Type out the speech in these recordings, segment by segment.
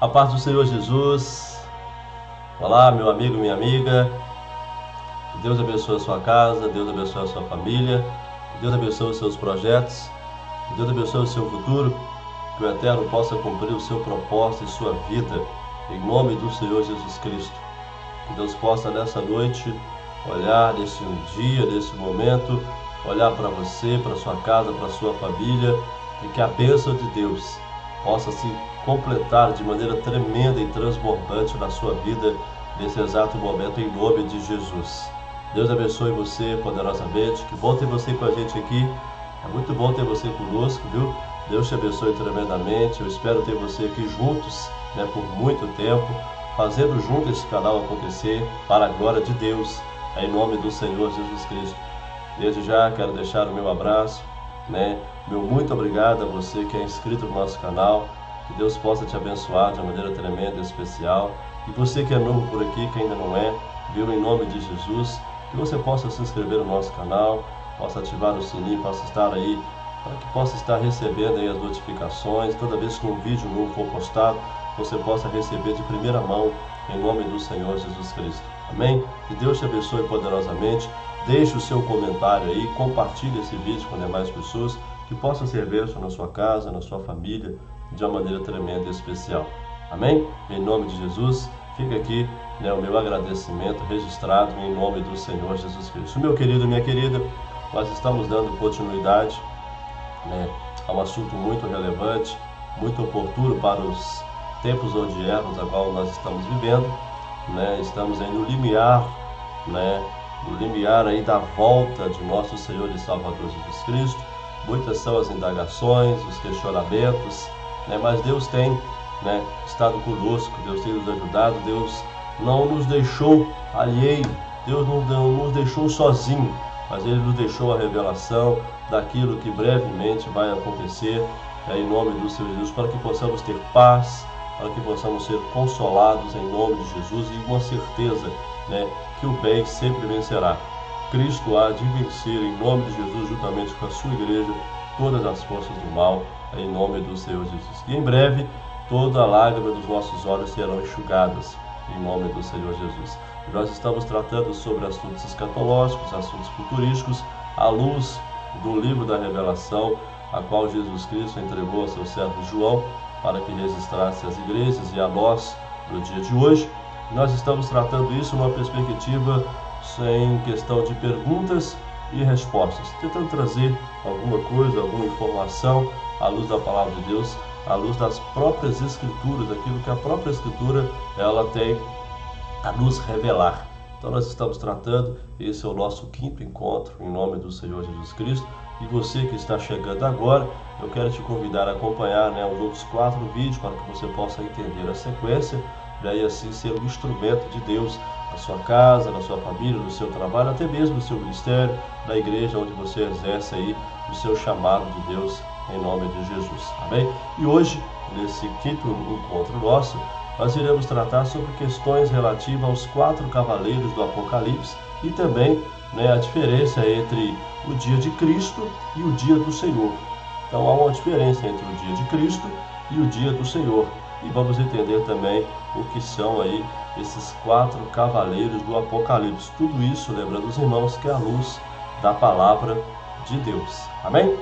A paz do Senhor Jesus. Olá, meu amigo, minha amiga. Que Deus abençoe a sua casa, Deus abençoe a sua família, que Deus abençoe os seus projetos, que Deus abençoe o seu futuro, que o Eterno possa cumprir o seu propósito em sua vida, em nome do Senhor Jesus Cristo. Que Deus possa nessa noite olhar nesse dia, nesse momento, olhar para você, para sua casa, para sua família, e que a bênção de Deus possa se completar de maneira tremenda e transbordante na sua vida nesse exato momento, em nome de Jesus. Deus abençoe você poderosamente. Que bom ter você com a gente aqui. É muito bom ter você conosco, viu? Deus te abençoe tremendamente. Eu espero ter você aqui juntos, por muito tempo, fazendo junto esse canal acontecer para a glória de Deus, em nome do Senhor Jesus Cristo. Desde já quero deixar o meu abraço, meu muito obrigado a você que é inscrito no nosso canal. Que Deus possa te abençoar de uma maneira tremenda e especial. E você que é novo por aqui, que ainda não é, viu, em nome de Jesus, que você possa se inscrever no nosso canal, possa ativar o sininho, possa estar aí, para que possa estar recebendo aí as notificações. Toda vez que um vídeo novo for postado, você possa receber de primeira mão, em nome do Senhor Jesus Cristo. Amém? Que Deus te abençoe poderosamente. Deixe o seu comentário aí, compartilhe esse vídeo com demais pessoas, que possam ser bênção na sua casa, na sua família, de uma maneira tremenda e especial. Amém? Em nome de Jesus, fica aqui o meu agradecimento registrado em nome do Senhor Jesus Cristo. Meu querido, minha querida, nós estamos dando continuidade a um assunto muito relevante, muito oportuno para os tempos odiernos a qual nós estamos vivendo. Estamos aí no limiar, no limiar aí da volta de nosso Senhor e Salvador Jesus Cristo. Muitas são as indagações, os questionamentos, mas Deus tem estado conosco, Deus tem nos ajudado, Deus não nos deixou alheio, Deus não nos deixou sozinho, mas Ele nos deixou a revelação daquilo que brevemente vai acontecer, em nome do Senhor Jesus, para que possamos ter paz, para que possamos ser consolados em nome de Jesus, e uma certeza que o bem sempre vencerá. Cristo há de vencer em nome de Jesus, juntamente com a sua igreja, todas as forças do mal, em nome do Senhor Jesus. E em breve, toda a lágrima dos nossos olhos serão enxugadas, em nome do Senhor Jesus. E nós estamos tratando sobre assuntos escatológicos, assuntos futurísticos, à luz do livro da Revelação, a qual Jesus Cristo entregou ao seu servo João, para que registrasse as igrejas e a nós no dia de hoje. Nós estamos tratando isso numa perspectiva em questão de perguntas e respostas, tentando trazer alguma coisa, alguma informação à luz da palavra de Deus, à luz das próprias Escrituras, aquilo que a própria Escritura ela tem a nos revelar. Então nós estamos tratando, esse é o nosso 5º encontro, em nome do Senhor Jesus Cristo. E você que está chegando agora, eu quero te convidar a acompanhar os outros 4 vídeos, para que você possa entender a sequência, e assim ser um instrumento de Deus na sua casa, na sua família, no seu trabalho, até mesmo no seu ministério, na igreja onde você exerce aí o seu chamado de Deus, em nome de Jesus. Amém? E hoje, nesse 5º encontro nosso, nós iremos tratar sobre questões relativas aos 4 cavaleiros do Apocalipse e também a diferença entre o dia de Cristo e o dia do Senhor. Então há uma diferença entre o dia de Cristo e o dia do Senhor. E vamos entender também o que são aí esses 4 cavaleiros do Apocalipse. Tudo isso, lembrando os irmãos, que é a luz da palavra de Deus. Amém?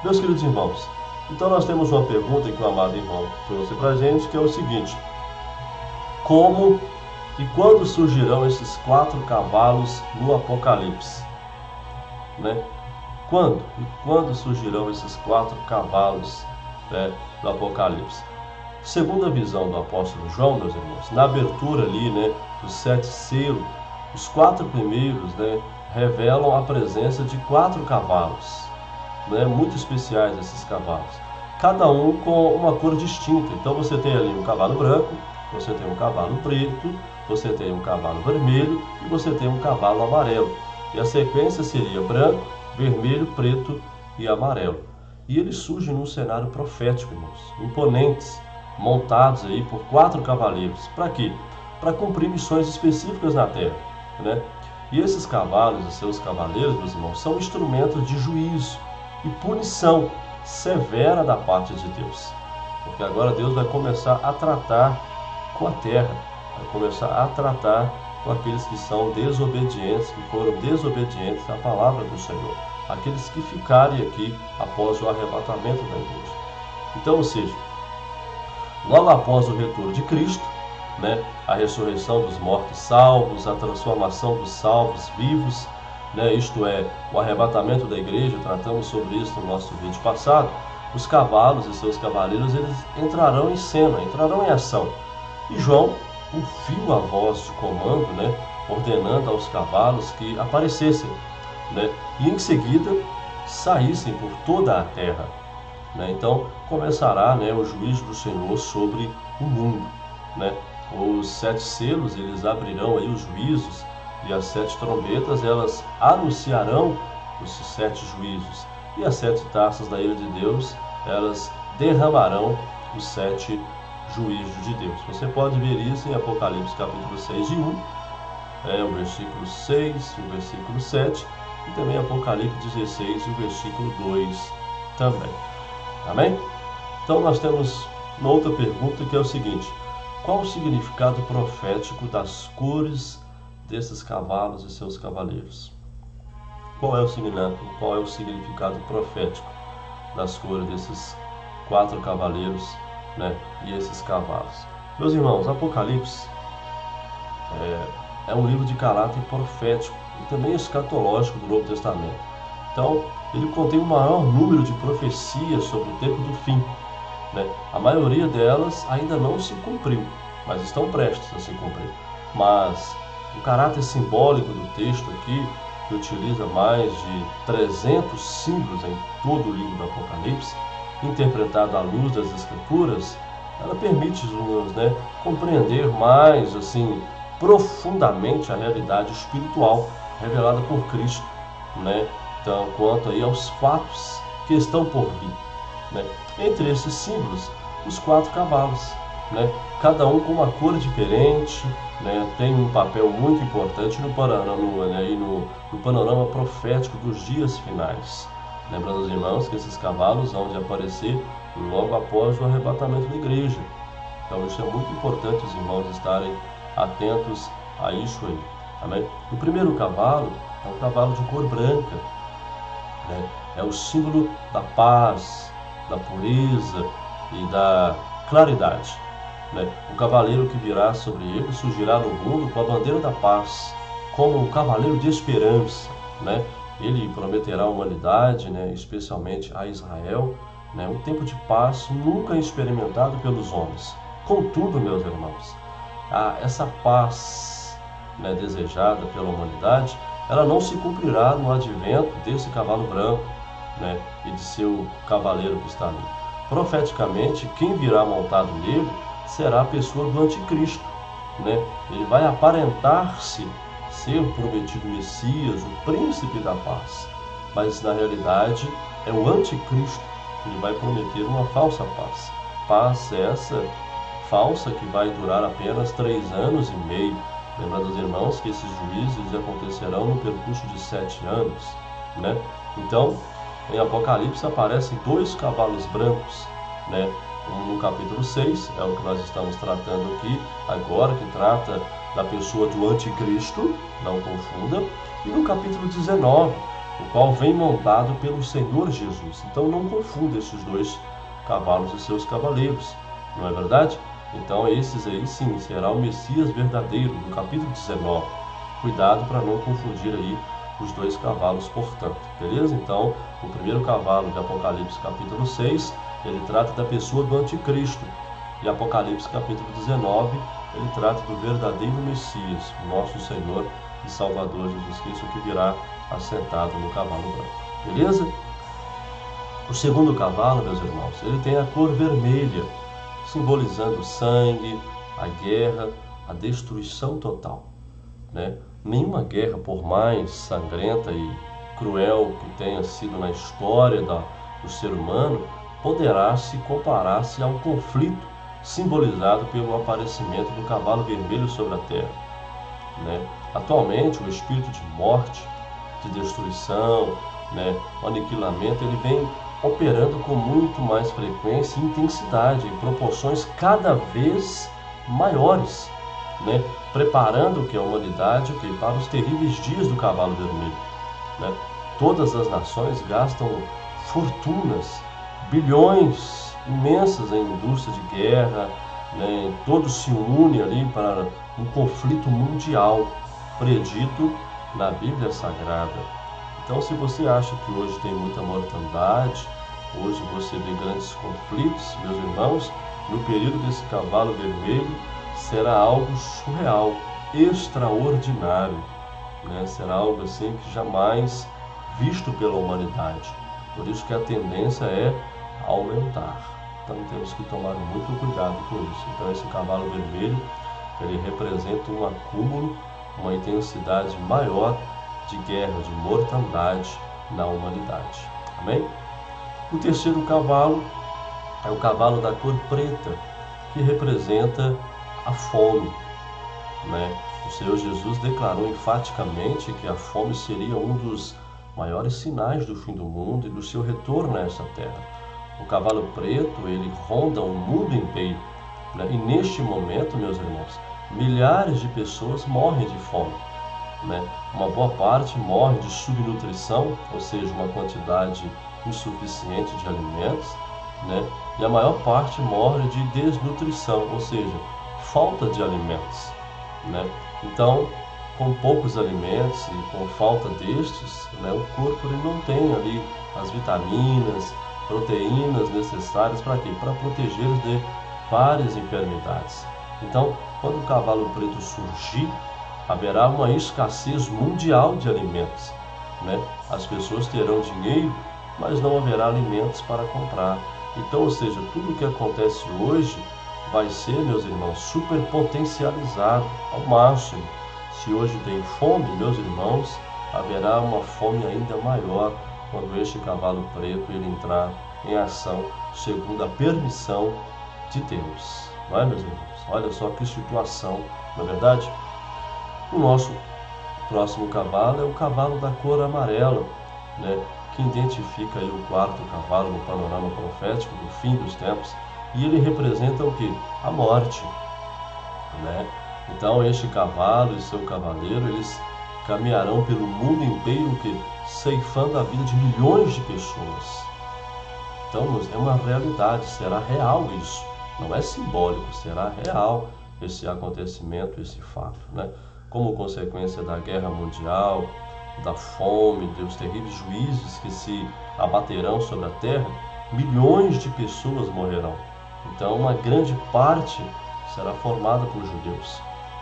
Meus queridos irmãos, então nós temos uma pergunta que o amado irmão trouxe para a gente, que é o seguinte: como e quando surgirão esses 4 cavalos no Apocalipse? Quando surgirão esses 4 cavalos do Apocalipse? Segundo a visão do apóstolo João, meus irmãos, na abertura ali dos 7 selos, os 4 primeiros revelam a presença de 4 cavalos, muito especiais esses cavalos, cada um com uma cor distinta. Então você tem ali um cavalo branco, você tem um cavalo preto, você tem um cavalo vermelho e você tem um cavalo amarelo. E a sequência seria branco, vermelho, preto e amarelo. E eles surgem num cenário profético, irmãos, imponentes, montados aí por 4 cavaleiros. Para quê? Para cumprir missões específicas na terra, E esses cavalos e seus cavaleiros, meus irmãos, são instrumentos de juízo e punição severa da parte de Deus. porque agora Deus vai começar a tratar com a terra, vai começar a tratar com aqueles que são desobedientes, que foram desobedientes à palavra do Senhor, aqueles que ficarem aqui após o arrebatamento da igreja. Então, ou seja, logo após o retorno de Cristo, a ressurreição dos mortos salvos, a transformação dos salvos vivos, isto é, o arrebatamento da igreja, tratamos sobre isso no nosso vídeo passado, os cavalos e seus cavaleiros, eles entrarão em cena, entrarão em ação. E João ouviu a voz de comando, ordenando aos cavalos que aparecessem, e em seguida saíssem por toda a terra. Então começará o juízo do Senhor sobre o mundo. Os 7 selos, eles abrirão aí os juízos, e as 7 trombetas, elas anunciarão os 7 juízos, e as 7 taças da ira de Deus, elas derramarão os 7 juízos de Deus. Você pode ver isso em Apocalipse capítulo 6 e 1, o versículo 6 e o versículo 7, e também Apocalipse 16 e o versículo 2 também. Amém? Então nós temos uma outra pergunta, que é o seguinte: qual o significado profético das cores desses cavalos e seus cavaleiros? Qual é o significado profético das cores desses 4 cavaleiros, e esses cavalos? Meus irmãos, Apocalipse é um livro de caráter profético e também escatológico do Novo Testamento. Então, ele contém o maior número de profecias sobre o tempo do fim. A maioria delas ainda não se cumpriu, mas estão prestes a se cumprir. Mas o caráter simbólico do texto aqui, que utiliza mais de 300 símbolos em todo o livro do Apocalipse, interpretado à luz das Escrituras, ela permite-nos compreender mais profundamente a realidade espiritual revelada por Cristo, então, quanto aí aos fatos que estão por vir. Entre esses símbolos, os 4 cavalos, cada um com uma cor diferente, tem um papel muito importante no panorama profético dos dias finais. Lembrando os irmãos que esses cavalos vão aparecer logo após o arrebatamento da igreja. Então isso é muito importante os irmãos estarem atentos a isso aí. Amém? O primeiro cavalo é um cavalo de cor branca, é o símbolo da paz, da pureza e da claridade. O cavaleiro que virá sobre ele surgirá no mundo com a bandeira da paz, como um cavaleiro de esperança. Ele prometerá à humanidade, especialmente a Israel, um tempo de paz nunca experimentado pelos homens. Contudo, meus irmãos, essa paz desejada pela humanidade, ela não se cumprirá no advento desse cavalo branco, e de seu cavaleiro que está ali. Profeticamente, quem virá montado nele será a pessoa do anticristo. Ele vai aparentar-se ser o prometido Messias, o príncipe da paz, mas na realidade é o anticristo. Ele vai prometer uma falsa paz. Paz essa falsa que vai durar apenas 3 anos e meio. Lembrando os irmãos que esses juízos acontecerão no percurso de 7 anos. Então, em Apocalipse aparecem 2 cavalos brancos, um no capítulo 6, é o que nós estamos tratando aqui agora, que trata da pessoa do anticristo, não confunda, e no capítulo 19, o qual vem montado pelo Senhor Jesus. Então não confunda esses 2 cavalos e seus cavaleiros, não é verdade? Então esses aí sim, será o Messias verdadeiro, no capítulo 19. Cuidado para não confundir aí os 2 cavalos, portanto, beleza? Então, o primeiro cavalo de Apocalipse capítulo 6, ele trata da pessoa do anticristo. E Apocalipse capítulo 19, ele trata do verdadeiro Messias, o nosso Senhor e Salvador Jesus Cristo, que virá assentado no cavalo branco. Beleza? O segundo cavalo, meus irmãos, ele tem a cor vermelha, simbolizando o sangue, a guerra, a destruição total. Nenhuma guerra, por mais sangrenta e cruel que tenha sido na história do ser humano, poderá se comparar-se ao conflito simbolizado pelo aparecimento do cavalo vermelho sobre a terra. Atualmente, o espírito de morte, de destruição, o aniquilamento, ele vem operando com muito mais frequência e intensidade, em proporções cada vez maiores, né? Preparando a humanidade para os terríveis dias do cavalo vermelho, né? Todas as nações gastam fortunas, bilhões imensas em indústria de guerra, né? Todos se unem ali para um conflito mundial predito na Bíblia Sagrada. Então, se você acha que hoje tem muita mortandade, hoje você vê grandes conflitos, meus irmãos, no período desse cavalo vermelho será algo surreal, extraordinário, né? Será algo assim que jamais visto pela humanidade. Por isso que a tendência é aumentar. Então temos que tomar muito cuidado com isso. Então esse cavalo vermelho, ele representa um acúmulo, uma intensidade maior de guerra, de mortandade na humanidade. Amém? O terceiro cavalo é o cavalo da cor preta, que representa a fome, né? O Senhor Jesus declarou enfaticamente que a fome seria um dos maiores sinais do fim do mundo e do seu retorno a essa terra. O cavalo preto, ele ronda o mundo inteiro, né? E neste momento, meus irmãos, milhares de pessoas morrem de fome, né? Uma boa parte morre de subnutrição, ou seja, uma quantidade insuficiente de alimentos, né? E a maior parte morre de desnutrição, ou seja, falta de alimentos, né? Então, com poucos alimentos e com falta destes, né, o corpo ele não tem ali as vitaminas, proteínas necessárias para quê? Para proteger de várias enfermidades. Então, quando o cavalo preto surgir, haverá uma escassez mundial de alimentos, né? As pessoas terão dinheiro, mas não haverá alimentos para comprar. Então, ou seja, tudo o que acontece hoje vai ser, meus irmãos, superpotencializado ao máximo. Se hoje tem fome, meus irmãos, haverá uma fome ainda maior quando este cavalo preto ele entrar em ação segundo a permissão de Deus. Não é, meus irmãos? Olha só que situação, não é verdade? O nosso próximo cavalo é o cavalo da cor amarela, né? Que identifica aí o quarto cavalo no panorama profético do fim dos tempos, e ele representa o que? A morte, né? Então este cavalo e seu cavaleiro, eles caminharão pelo mundo inteiro, que ceifando a vida de milhões de pessoas. Então é uma realidade, será real isso, não é simbólico, será real esse acontecimento, esse fato, né? Como consequência da guerra mundial, da fome, dos terríveis juízos que se abaterão sobre a terra, milhões de pessoas morrerão. Então uma grande parte será formada por judeus,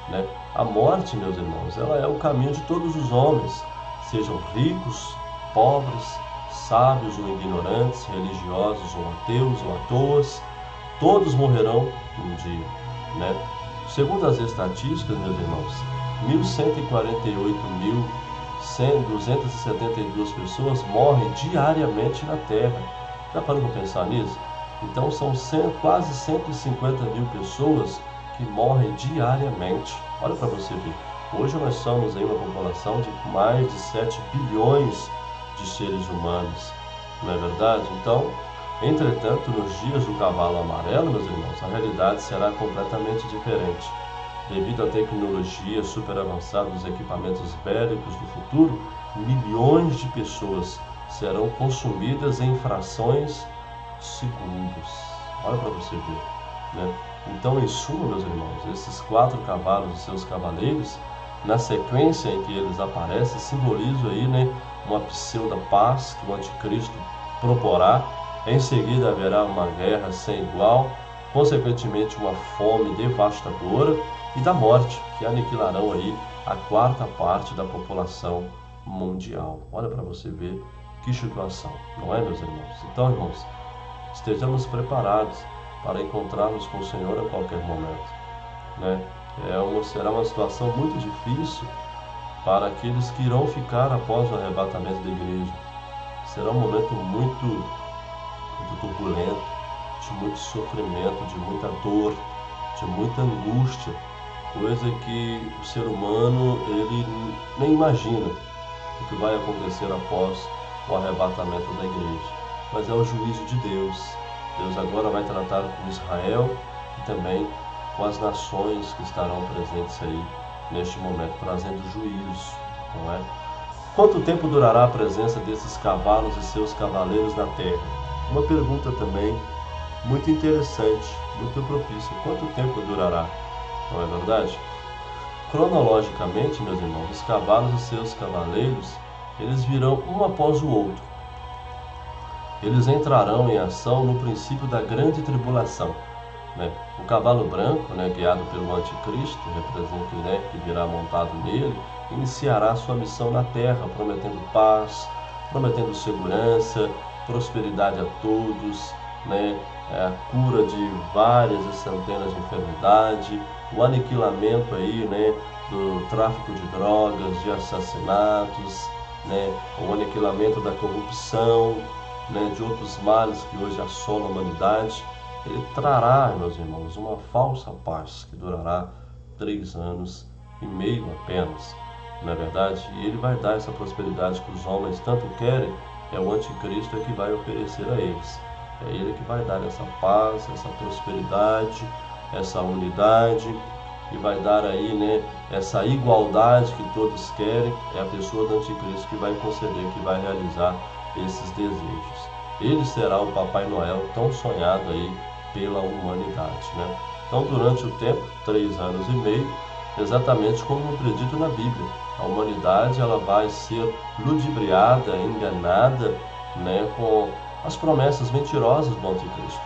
né? A morte, meus irmãos, ela é o caminho de todos os homens, sejam ricos, pobres, sábios ou ignorantes, religiosos ou ateus ou à toas, todos morrerão um dia, né? Segundo as estatísticas, meus irmãos, 1.148.272 pessoas morrem diariamente na Terra. Já parou para pensar nisso? Então são quase 150 mil pessoas que morrem diariamente. Olha para você ver. Hoje nós somos aí uma população de mais de 7 bilhões de seres humanos, não é verdade? Então, entretanto, nos dias do cavalo amarelo, meus irmãos, a realidade será completamente diferente. Devido à tecnologia super avançada dos equipamentos bélicos do futuro, milhões de pessoas serão consumidas em frações de segundos. Olha para você ver, né? Então, em suma, meus irmãos, esses 4 cavalos e seus cavaleiros, na sequência em que eles aparecem, simbolizam aí, né, uma pseudo paz que o anticristo proporá. Em seguida haverá uma guerra sem igual, consequentemente uma fome devastadora e da morte, que aniquilarão aí a 4ª parte da população mundial. Olha para você ver que situação, não é, meus irmãos? Então, irmãos, estejamos preparados para encontrarmos com o Senhor a qualquer momento, né? Será uma situação muito difícil para aqueles que irão ficar após o arrebatamento da igreja. Será um momento muito turbulento, de muito sofrimento, de muita dor, de muita angústia, coisa que o ser humano ele nem imagina o que vai acontecer após o arrebatamento da igreja. mas é o juízo de Deus. Deus agora vai tratar com Israel e também com as nações que estarão presentes aí neste momento, trazendo juízo, não é? Quanto tempo durará a presença desses cavalos e seus cavaleiros na terra? Uma pergunta também muito interessante, muito propícia. Quanto tempo durará? Não é verdade? Cronologicamente, meus irmãos, os cavalos e seus cavaleiros, eles virão um após o outro. Eles entrarão em ação no princípio da grande tribulação. Né? O cavalo branco, né, guiado pelo anticristo, representa, né, que virá montado nele, iniciará sua missão na terra, prometendo paz, prometendo segurança, prosperidade a todos, né, a cura de várias e centenas de enfermidades, o aniquilamento aí, né, do tráfico de drogas, de assassinatos, né, o aniquilamento da corrupção, né, de outros males que hoje assolam a humanidade. Ele trará, meus irmãos, uma falsa paz que durará 3 anos e meio apenas, não é verdade? E ele vai dar essa prosperidade que os homens tanto querem, é o anticristo que vai oferecer a eles. É ele que vai dar essa paz, essa prosperidade, essa unidade, e vai dar aí, né, essa igualdade que todos querem. É a pessoa do anticristo que vai conceder, que vai realizar esses desejos. Ele será o Papai Noel tão sonhado aí pela humanidade, né? Então, durante o tempo, 3 anos e meio, exatamente como predito na Bíblia, a humanidade ela vai ser ludibriada, enganada, né, com as promessas mentirosas do anticristo.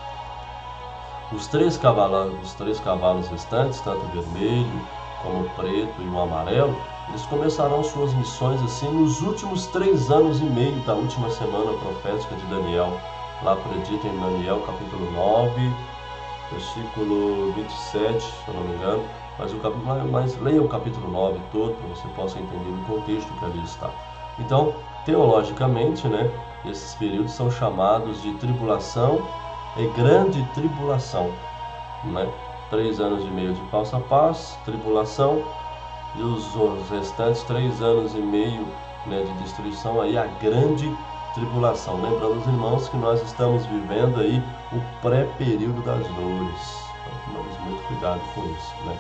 Os três cavalos restantes, tanto o vermelho como o preto e o amarelo, eles começarão suas missões assim nos últimos 3 anos e meio da última semana profética de Daniel, lá predito em Daniel capítulo 9, versículo 27, se eu não me engano, mas leia o capítulo 9 todo para você possa entender o contexto que ali está. Então, teologicamente, né, esses períodos são chamados de tribulação e grande tribulação, né? 3 anos e meio de falsa paz, tribulação, e os restantes 3 anos e meio, né, de destruição, aí a grande tribulação. Lembrando os irmãos que nós estamos vivendo aí o pré-período das dores. Então, tomamos muito cuidado com isso, né?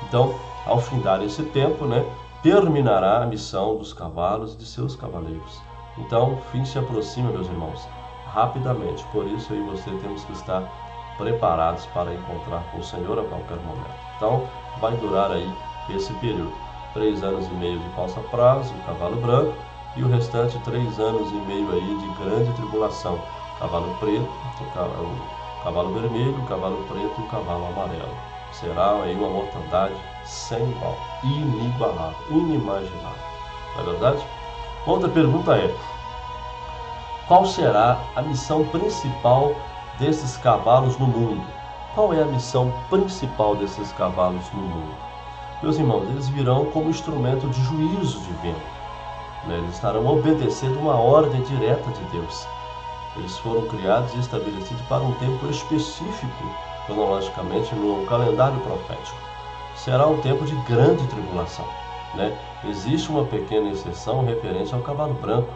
Então, ao findar esse tempo, né, terminará a missão dos cavalos e de seus cavaleiros. Então, o fim se aproxima, meus irmãos, rapidamente. Por isso, eu e você temos que estar preparados para encontrar com o Senhor a qualquer momento. Então, vai durar aí esse período. 3 anos e meio de falsa prazo, o cavalo branco, e o restante 3 anos e meio aí de grande tribulação. Cavalo preto, o cavalo vermelho, o cavalo preto e o cavalo amarelo. Será aí uma mortandade sem igual, inigualável, inimaginável. Não é verdade? Outra pergunta é: qual será a missão principal desses cavalos no mundo? Qual é a missão principal desses cavalos no mundo? Meus irmãos, eles virão como instrumento de juízo divino, né? Eles estarão obedecendo uma ordem direta de Deus. Eles foram criados e estabelecidos para um tempo específico, cronologicamente, no calendário profético. Será um tempo de grande tribulação, né? Existe uma pequena exceção referente ao cavalo branco,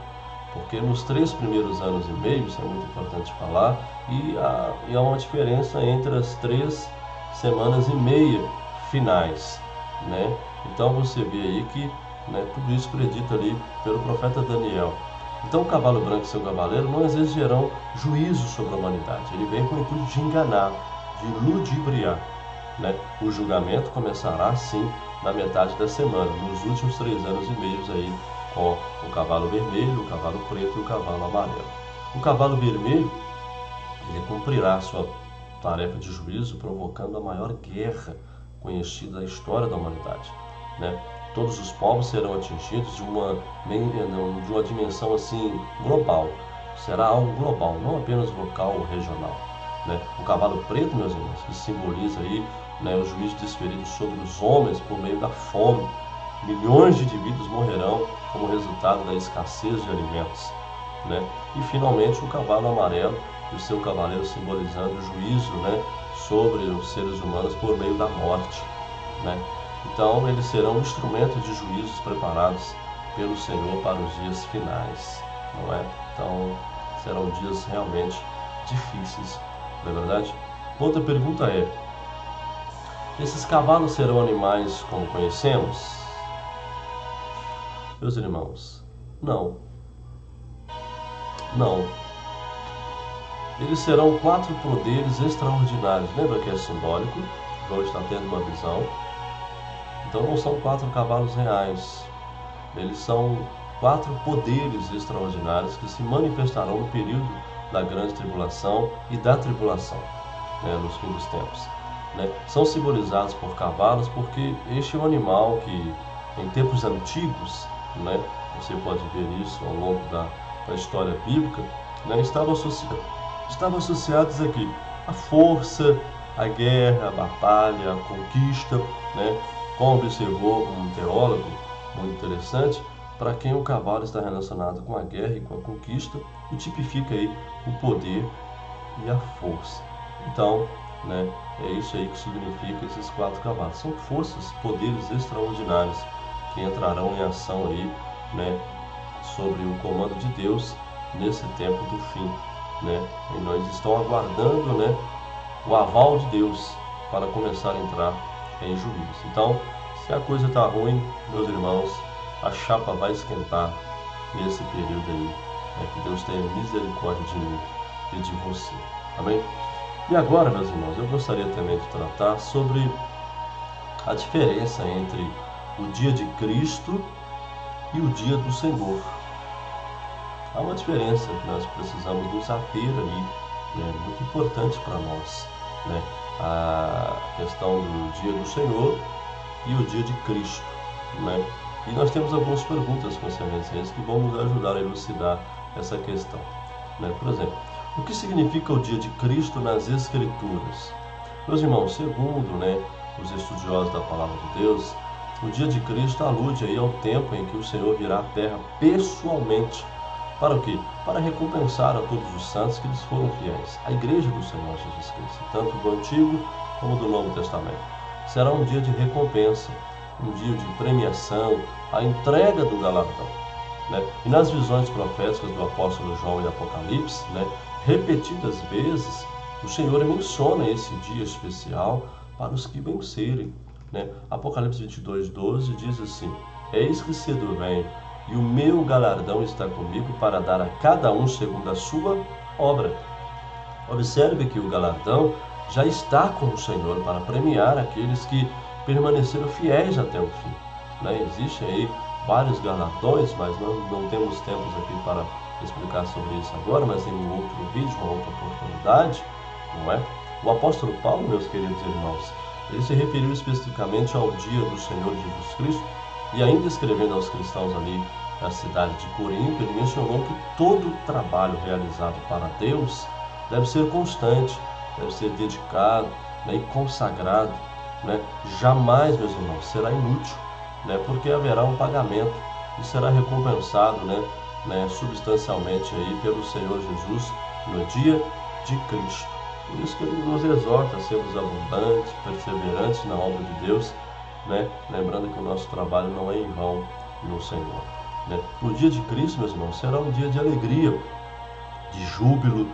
porque nos 3 primeiros anos e meio, isso é muito importante falar, e há uma diferença entre as 3 semanas e meia finais, né? Então você vê aí que, né, tudo isso predito ali pelo profeta Daniel. Então o cavalo branco e seu cavaleiro não exigirão juízo sobre a humanidade. Ele vem com o intuito de enganar, de ludibriar, né? O julgamento começará sim na metade da semana, nos últimos 3 anos e meio aí, com o cavalo vermelho, o cavalo preto e o cavalo amarelo. O cavalo vermelho, ele cumprirá sua tarefa de juízo, provocando a maior guerra conhecida da história da humanidade, né? Todos os povos serão atingidos de uma dimensão assim global. Será algo global, não apenas local ou regional, né? O cavalo preto, meus irmãos, que simboliza aí, né, o juízo desferido sobre os homens por meio da fome. Milhões de indivíduos morrerão como resultado da escassez de alimentos, né? E finalmente o cavalo amarelo e o seu cavaleiro simbolizando o juízo, né, sobre os seres humanos por meio da morte, né? Então eles serão instrumentos de juízos preparados pelo Senhor para os dias finais, não é? Então serão dias realmente difíceis, não é verdade? Outra pergunta é: esses cavalos serão animais como conhecemos? Meus irmãos, não. Não. Eles serão 4 poderes extraordinários. Lembra que é simbólico? João está tendo uma visão. Então não são 4 cavalos reais. Eles são 4 poderes extraordinários que se manifestarão no período da grande tribulação e da tribulação, nos fins dos tempos. São simbolizados por cavalos porque este é um animal que, em tempos antigos, você pode ver isso ao longo da história bíblica, estavam associados aqui à força, à guerra, à batalha, à conquista, Como observou um teólogo muito interessante, para quem o cavalo está relacionado com a guerra e com a conquista, e tipifica aí o poder e a força. Então, é isso aí que significa esses 4 cavalos. São forças, poderes extraordinários que entrarão em ação aí, sobre o comando de Deus nesse tempo do fim, E nós estamos aguardando, o aval de Deus para começar a entrar em juízo. Então, se a coisa está ruim, meus irmãos, a chapa vai esquentar nesse período aí. Que Deus tenha misericórdia de mim e de você. Amém? E agora, meus irmãos, eu gostaria também de tratar sobre a diferença entre o dia de Cristo e o dia do Senhor. Há uma diferença que nós precisamos nos ater ali, muito importante para nós, a questão do dia do Senhor e o dia de Cristo, E nós temos algumas perguntas concernentes a isso que vão nos ajudar a elucidar essa questão, Por exemplo, o que significa o dia de Cristo nas Escrituras? Meus irmãos, segundo, os estudiosos da Palavra de Deus, o dia de Cristo alude aí ao tempo em que o Senhor virá à terra pessoalmente. Para o quê? Para recompensar a todos os santos que lhes foram fiéis. A igreja do Senhor Jesus Cristo, tanto do Antigo como do Novo Testamento. Será um dia de recompensa, um dia de premiação, a entrega do galardão. E nas visões proféticas do apóstolo João e Apocalipse, repetidas vezes, o Senhor menciona esse dia especial para os que vencerem. Apocalipse 22:12 diz assim: Eis que cedo venho, e o meu galardão está comigo para dar a cada um segundo a sua obra. Observe que o galardão já está com o Senhor para premiar aqueles que permaneceram fiéis até o fim. Existem aí vários galardões, mas não temos tempos aqui para explicar sobre isso agora, mas em um outro vídeo, uma outra oportunidade, O apóstolo Paulo, meus queridos irmãos, ele se referiu especificamente ao dia do Senhor Jesus Cristo, e ainda escrevendo aos cristãos ali na cidade de Corinto, ele mencionou que todo o trabalho realizado para Deus deve ser constante, deve ser dedicado, e consagrado, Jamais, meus irmãos, será inútil, porque haverá um pagamento e será recompensado, substancialmente aí pelo Senhor Jesus no dia de Cristo. Por isso que ele nos exorta a sermos abundantes, perseverantes na obra de Deus, Lembrando que o nosso trabalho não é em vão no Senhor. O dia de Cristo, meus irmãos, será um dia de alegria, de júbilo,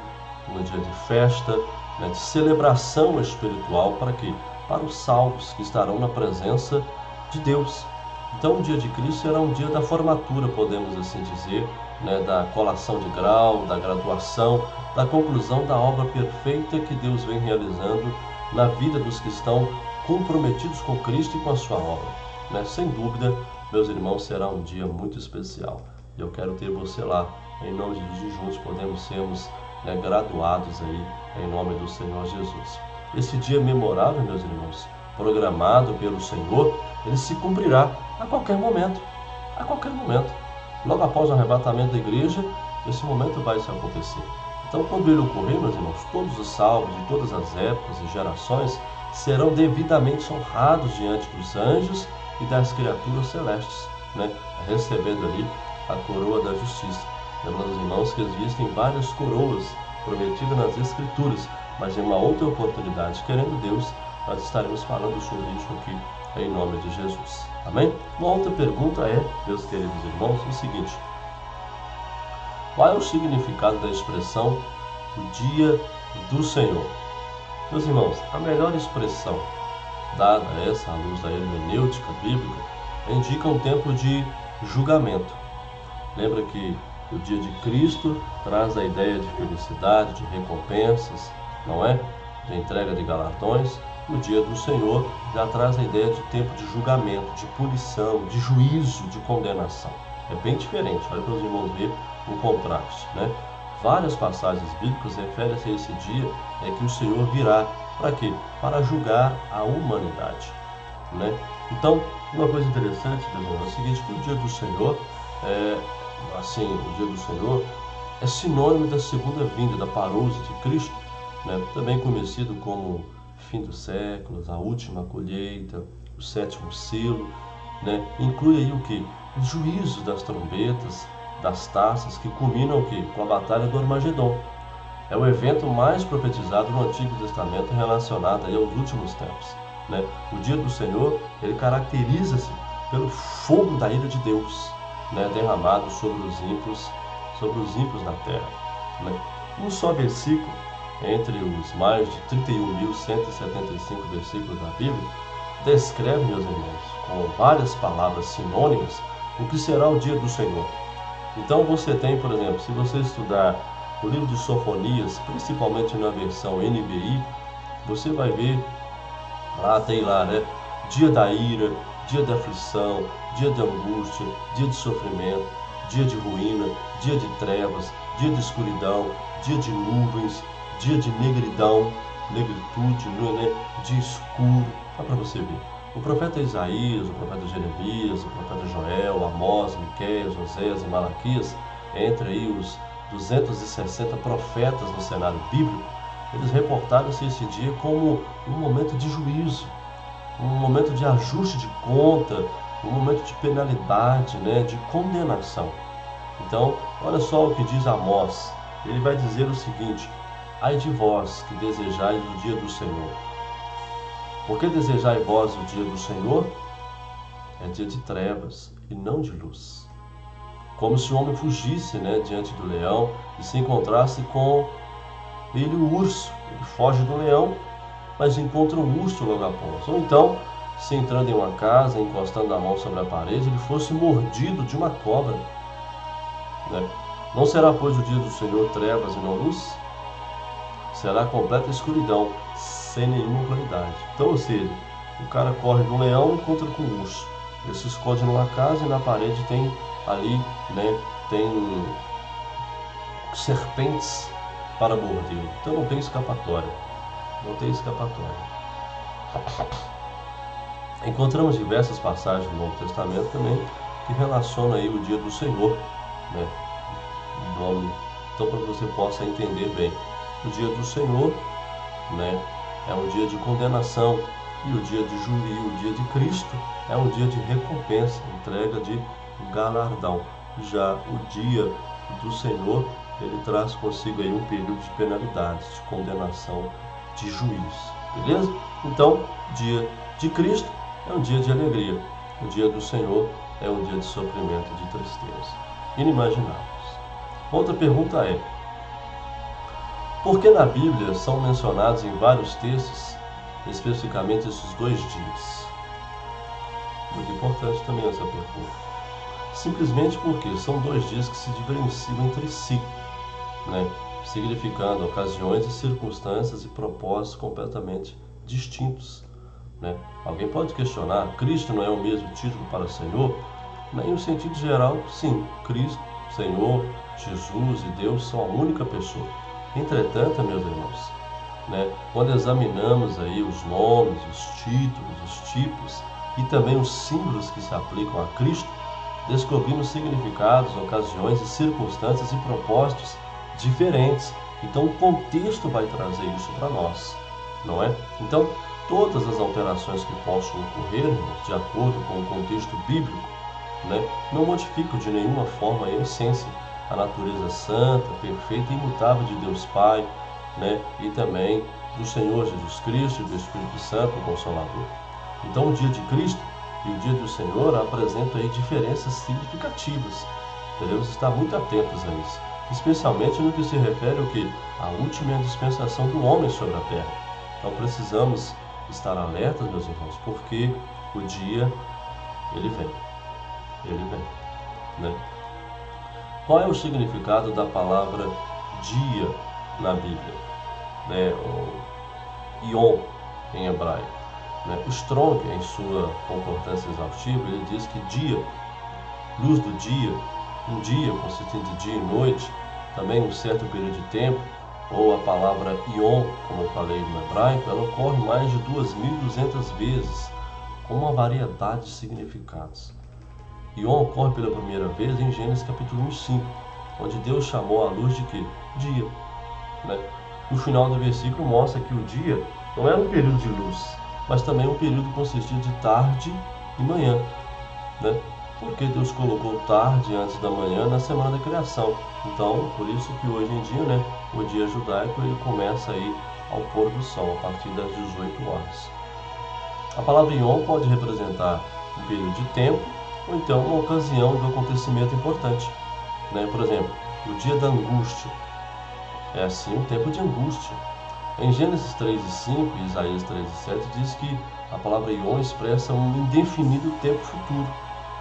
um dia de festa, de celebração espiritual. Para quê? Para os salvos que estarão na presença de Deus. Então o dia de Cristo será um dia da formatura, podemos assim dizer, da colação de grau, da graduação, da conclusão da obra perfeita que Deus vem realizando na vida dos que estão comprometidos com Cristo e com a sua obra. Sem dúvida, meus irmãos, será um dia muito especial. E eu quero ter você lá. Em nome de Jesus, juntos podemos sermos graduados aí, em nome do Senhor Jesus. Esse dia memorável, meus irmãos, programado pelo Senhor, ele se cumprirá a qualquer momento. A qualquer momento. Logo após o arrebatamento da igreja, esse momento vai se acontecer. Então, quando ele ocorrer, meus irmãos, todos os salvos de todas as épocas e gerações serão devidamente honrados diante dos anjos e das criaturas celestes, recebendo ali a coroa da justiça. Lembrando, irmãos, que existem várias coroas prometidas nas Escrituras, mas em uma outra oportunidade, querendo Deus, nós estaremos falando sobre isso aqui, em nome de Jesus. Amém? Uma outra pergunta é, meus queridos irmãos, o seguinte: Qual é o significado da expressão o dia do Senhor? Meus irmãos, a melhor expressão dada a essa, à luz da hermenêutica bíblica, indica um tempo de julgamento. Lembra que o dia de Cristo traz a ideia de felicidade, de recompensas, não é? De entrega de galardões. O dia do Senhor já traz a ideia de tempo de julgamento, de punição, de juízo, de condenação. É bem diferente, olha para os irmãos ver um contraste, né? Várias passagens bíblicas referem-se a esse dia que o Senhor virá. Para quê? Para julgar a humanidade, né? Então, uma coisa interessante, pessoal, é o seguinte, que o dia do Senhor, o dia do Senhor é sinônimo da segunda vinda, da parousia de Cristo, né? Também conhecido como fim dos séculos, a última colheita, o sétimo selo, né? Inclui aí o que? Os juízos das trombetas, das taças, que culminam o que? Com a batalha do Armagedon. É o evento mais profetizado no Antigo Testamento relacionado aí aos últimos tempos, né? O dia do Senhor, ele caracteriza-se pelo fogo da ira de Deus, né? Derramado sobre os ímpios na terra, né? Um só versículo, entre os mais de 31.175 versículos da Bíblia, descreve, meus irmãos, com várias palavras sinônimas, o que será o dia do Senhor. Então você tem, por exemplo, se você estudar o livro de Sofonias, principalmente na versão NVI, você vai ver, tem lá, né? Dia da ira, dia da aflição, dia de angústia, dia de sofrimento, dia de ruína, dia de trevas, dia de escuridão, dia de nuvens, dia de negridão, negritude, né? Dia escuro. Dá para você ver. O profeta Isaías, o profeta Jeremias, o profeta Joel, Amós, Miqueias, Oséias e Malaquias, entre aí os 260 profetas no cenário bíblico, eles reportaram-se esse dia como um momento de juízo, um momento de ajuste de conta, um momento de penalidade, né, de condenação. Então, olha só o que diz Amós. Ele vai dizer o seguinte: ai de vós que desejais o dia do Senhor. Por que desejai vós o dia do Senhor? É dia de trevas e não de luz. Como se o homem fugisse, né, diante do leão e se encontrasse com ele o urso. Ele foge do leão, mas encontra um urso logo após. Ou então, se entrando em uma casa, encostando a mão sobre a parede, ele fosse mordido de uma cobra, né? Não será, pois, o dia do Senhor trevas e não luz? Será completa escuridão, sem nenhuma claridade. Então, ou seja, o cara corre do leão e encontra com o urso. Ele se esconde numa casa e na parede tem ali, né, tem serpentes para mordê-lo. Então não tem escapatória. Não tem escapatória. Encontramos diversas passagens no Novo Testamento também que relacionam aí o dia do Senhor, né? Então, para que você possa entender bem, o dia do Senhor, né, é um dia de condenação, e o dia de juízo, o dia de Cristo, é um dia de recompensa, entrega de galardão. Já o dia do Senhor, ele traz consigo aí um período de penalidade, de condenação, de juízo. Beleza? Então, dia de Cristo é um dia de alegria. O dia do Senhor é um dia de sofrimento e de tristeza. Inimagináveis. Outra pergunta é: por que na Bíblia são mencionados em vários textos, especificamente esses 2 dias? Muito importante também essa pergunta. Simplesmente porque são 2 dias que se diferenciam entre si, né? Significando ocasiões e circunstâncias e propósitos completamente distintos, né? Alguém pode questionar: Cristo não é o mesmo título para Senhor? Em um sentido geral, sim. Cristo, Senhor, Jesus e Deus são a única pessoa. Entretanto, meus irmãos, né, quando examinamos aí os nomes, os títulos, os tipos e também os símbolos que se aplicam a Cristo, descobrimos significados, ocasiões e circunstâncias e propósitos diferentes. Então o contexto vai trazer isso para nós, não é? Então todas as alterações que possam ocorrer, irmãos, de acordo com o contexto bíblico, né, não modificam de nenhuma forma a essência, a natureza santa, perfeita e imutável de Deus Pai, né, e também do Senhor Jesus Cristo e do Espírito Santo, o Consolador. Então o dia de Cristo e o dia do Senhor apresentam aí diferenças significativas. Devemos estar muito atentos a isso. especialmente no que se refere ao que? A última dispensação do homem sobre a terra. Então precisamos estar alertas, meus irmãos, porque o dia, ele vem, né? Qual é o significado da palavra dia na Bíblia? Né? O Yom em hebraico. Né? O Strong, em sua concordância exaustiva, ele diz que dia, luz do dia, um dia consistente de dia e noite, também um certo período de tempo, ou a palavra Yom, como eu falei no hebraico, ela ocorre mais de 2.200 vezes, com uma variedade de significados. Yom ocorre pela primeira vez em Gênesis capítulo 5, onde Deus chamou a luz de quê? Dia. Né? O final do versículo mostra que o dia não era um período de luz, mas também um período consistindo de tarde e manhã. Né? Porque Deus colocou tarde antes da manhã na semana da criação. Então, por isso que hoje em dia, né, o dia judaico ele começa aí ao pôr do sol, a partir das 18 horas. A palavra Yom pode representar um período de tempo ou então uma ocasião de um acontecimento importante. Né? Por exemplo, o dia da angústia é assim um tempo de angústia. Em Gênesis 3:5 e Isaías 3:7 diz que a palavra Yom expressa um indefinido tempo futuro.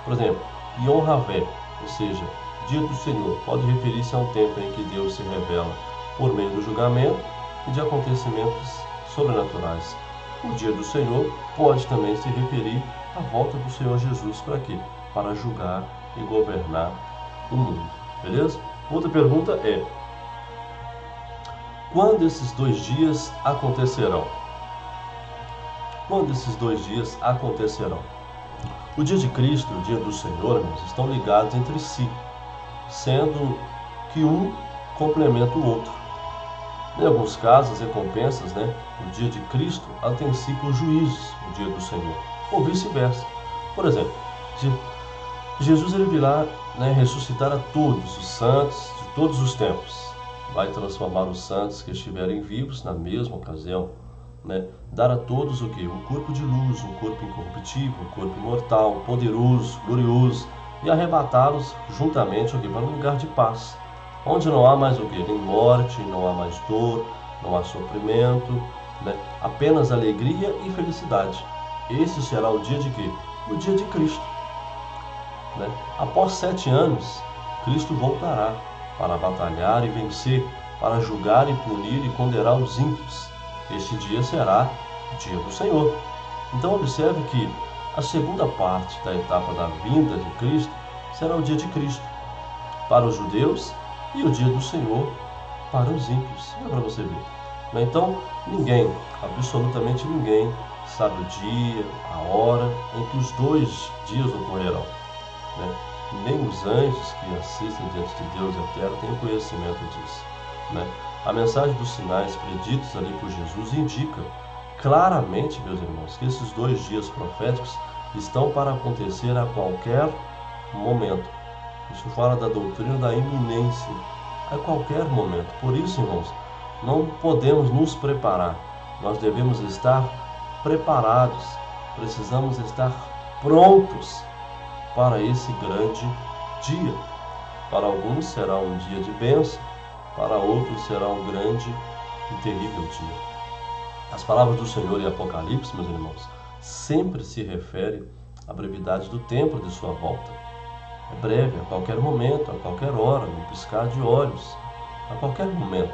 Por exemplo, Yom Havé, ou seja, dia do Senhor, pode referir-se a um tempo em que Deus se revela por meio do julgamento e de acontecimentos sobrenaturais. O dia do Senhor pode também se referir à volta do Senhor Jesus para quê? Para julgar e governar o mundo. Beleza? Outra pergunta é: quando esses 2 dias acontecerão? Quando esses 2 dias acontecerão? O dia de Cristo e o dia do Senhor, irmãos, estão ligados entre si, sendo que um complementa o outro. Em alguns casos, as recompensas, né, o dia de Cristo antecipa os juízos, o dia do Senhor, ou vice-versa. Por exemplo, Jesus ele virá, né, ressuscitar a todos os santos de todos os tempos. Vai transformar os santos que estiverem vivos na mesma ocasião. Né? Dar a todos o quê? Um corpo de luz, um corpo incorruptível, um corpo imortal, poderoso, glorioso, e arrebatá-los juntamente o quê? Para um lugar de paz, onde não há mais o quê? Nem morte, não há mais dor, não há sofrimento, né? Apenas alegria e felicidade. Esse será o dia de quê? O dia de Cristo. Né? Após 7 anos, Cristo voltará para batalhar e vencer, para julgar e punir e condenar os ímpios. Este dia será o dia do Senhor. Então observe que a segunda parte da etapa da vinda de Cristo será o dia de Cristo para os judeus e o dia do Senhor para os ímpios. É para você ver. Então ninguém, absolutamente ninguém, sabe o dia, a hora em que os 2 dias ocorrerão. Né? Nem os anjos que assistem diante de Deus eterno têm conhecimento disso. Né? A mensagem dos sinais preditos ali por Jesus indica claramente, meus irmãos, que esses 2 dias proféticos estão para acontecer a qualquer momento. Isso fala da doutrina da iminência, a qualquer momento. Por isso, irmãos, não podemos nos preparar. Nós devemos estar preparados. Precisamos estar prontos para esse grande dia. Para alguns será um dia de bênção, para outros será um grande e terrível dia. As palavras do Senhor em Apocalipse, meus irmãos, sempre se referem à brevidade do tempo de sua volta. É breve, a qualquer momento, a qualquer hora, no piscar de olhos, a qualquer momento.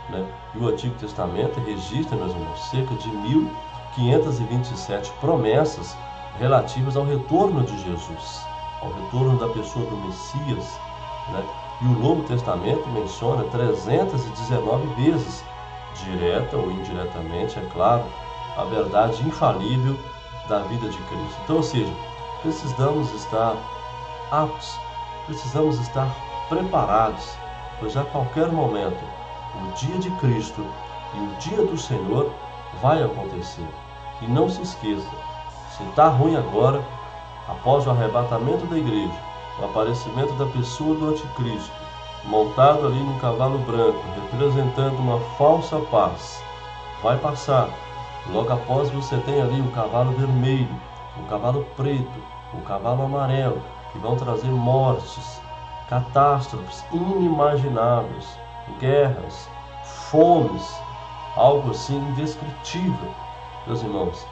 Né? E o Antigo Testamento registra, meus irmãos, cerca de 1527 promessas relativas ao retorno de Jesus, ao retorno da pessoa do Messias. Né? E o Novo Testamento menciona 319 vezes, direta ou indiretamente, é claro, a verdade infalível da vida de Cristo. Então, ou seja, precisamos estar aptos, precisamos estar preparados, pois a qualquer momento o dia de Cristo e o dia do Senhor vai acontecer. E não se esqueça, se está ruim agora, após o arrebatamento da igreja, o aparecimento da pessoa do anticristo, montado ali num cavalo branco, representando uma falsa paz, vai passar. Logo após você tem ali o cavalo vermelho, o cavalo preto, o cavalo amarelo, que vão trazer mortes, catástrofes inimagináveis, guerras, fomes, algo assim indescritível. Meus irmãos,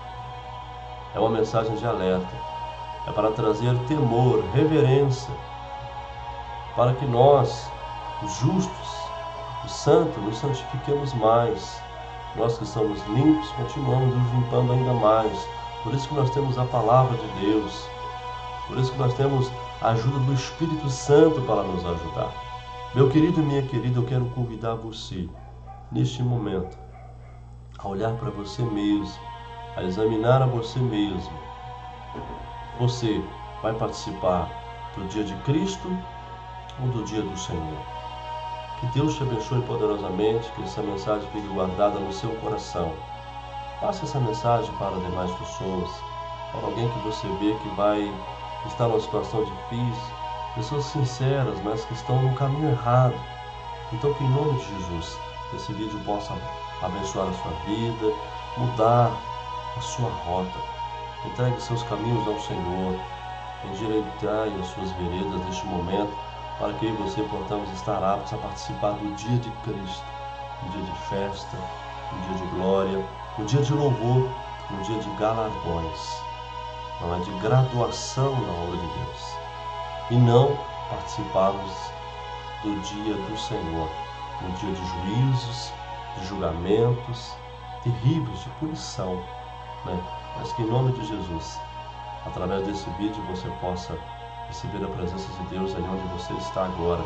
é uma mensagem de alerta, é para trazer temor, reverência, para que nós, os justos, os santos, nos santifiquemos mais. Nós que somos limpos, continuamos nos limpando ainda mais. Por isso que nós temos a palavra de Deus, por isso que nós temos a ajuda do Espírito Santo para nos ajudar. Meu querido e minha querida, eu quero convidar você, neste momento, a olhar para você mesmo, a examinar a você mesmo. Você vai participar do dia de Cristo ou do dia do Senhor? Que Deus te abençoe poderosamente, que essa mensagem fique guardada no seu coração. Passe essa mensagem para demais pessoas, para alguém que você vê que vai estar numa situação difícil, pessoas sinceras, mas que estão no caminho errado. Então, que em nome de Jesus, esse vídeo possa abençoar a sua vida, mudar a sua rota. Entregue seus caminhos ao Senhor, endireitai as suas veredas neste momento, para que eu e você possamos estar aptos a participar do dia de Cristo, um dia de festa, um dia de glória, um dia de louvor, um dia de galardões. Não é de graduação na obra de Deus. E não participarmos do dia do Senhor, um dia de juízos, de julgamentos terríveis, de punição, né? Mas que em nome de Jesus, através desse vídeo, você possa receber a presença de Deus aí onde você está agora,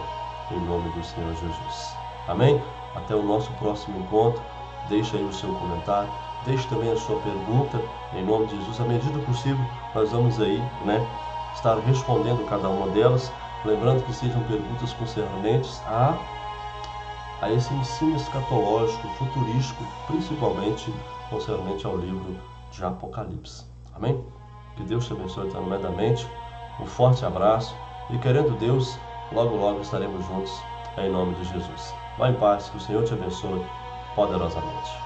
em nome do Senhor Jesus. Amém? Até o nosso próximo encontro. Deixe aí o seu comentário, deixe também a sua pergunta, em nome de Jesus. À medida possível, nós vamos aí, estar respondendo cada uma delas, lembrando que sejam perguntas concernentes a esse ensino escatológico, futurístico, principalmente concernente ao livro de Apocalipse. Amém? Que Deus te abençoe tremendamente. Um forte abraço e, querendo Deus, logo logo estaremos juntos em nome de Jesus. Vá em paz, que o Senhor te abençoe poderosamente.